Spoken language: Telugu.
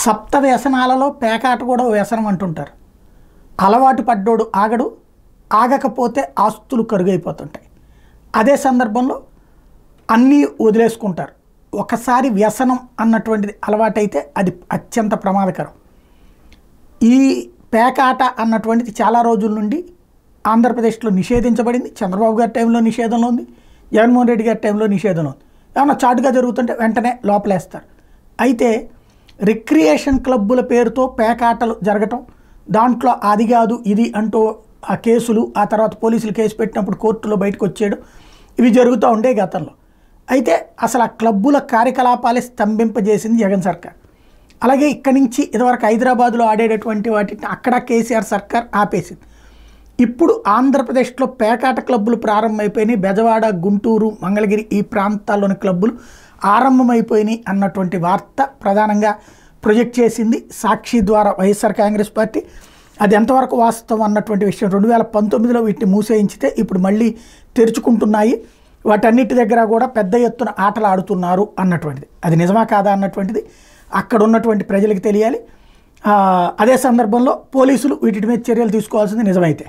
సప్త వ్యసనాలలో పేకాట కూడా ఓ వ్యసనం అంటుంటారు. అలవాటు పడ్డోడు ఆగడు, ఆగకపోతే ఆస్తులు కరుగైపోతుంటాయి. అదే సందర్భంలో అన్నీ వదిలేసుకుంటారు. ఒకసారి వ్యసనం అన్నటువంటిది అలవాటైతే అది అత్యంత ప్రమాదకరం. ఈ పేకాట అన్నటువంటిది చాలా రోజుల నుండి ఆంధ్రప్రదేశ్లో నిషేధించబడింది. చంద్రబాబు గారి టైంలో నిషేధంలో ఉంది, జగన్మోహన్ రెడ్డి గారి టైంలో నిషేధంలో ఉంది. ఏమన్నా చాటుగా జరుగుతుంటే వెంటనే లోపలేస్తారు. అయితే రిక్రియేషన్ క్లబ్బుల పేరుతో పేకాటలు జరగటం, దాంట్లో అది కాదు ఇది అంటూ ఆ కేసులు, ఆ తర్వాత పోలీసులు కేసు పెట్టినప్పుడు కోర్టులో బయటకు వచ్చేయడం, ఇవి జరుగుతూ ఉండే గతంలో. అయితే అసలు ఆ క్లబ్బుల కార్యకలాపాలే స్తంభింపజేసింది జగన్ సర్కార్. అలాగే ఇక్కడి నుంచి ఇదివరకు హైదరాబాద్లో ఆడేటటువంటి వాటిని అక్కడ కేసీఆర్ సర్కార్ ఆపేసింది. ఇప్పుడు ఆంధ్రప్రదేశ్లో పేకాట క్లబ్బులు ప్రారంభమైపోయినాయి. బెజవాడ, గుంటూరు, మంగళగిరి ఈ ప్రాంతాల్లోని క్లబ్బులు ఆరంభమైపోయినాయి అన్నటువంటి వార్త ప్రధానంగా ప్రొజెక్ట్ చేసింది సాక్షి ద్వారా వైఎస్ఆర్ కాంగ్రెస్ పార్టీ. అది ఎంతవరకు వాస్తవం అన్నటువంటి విషయం 2019లో వీటిని మూసేయించితే ఇప్పుడు మళ్ళీ తెరుచుకుంటున్నాయి. వాటన్నిటి దగ్గర కూడా పెద్ద ఎత్తున ఆటలు ఆడుతున్నారు అన్నటువంటిది, అది నిజమా కాదా అన్నటువంటిది అక్కడ ఉన్నటువంటి ప్రజలకు తెలియాలి. అదే సందర్భంలో పోలీసులు వీటి మీద చర్యలు తీసుకోవాల్సింది నిజమైతే.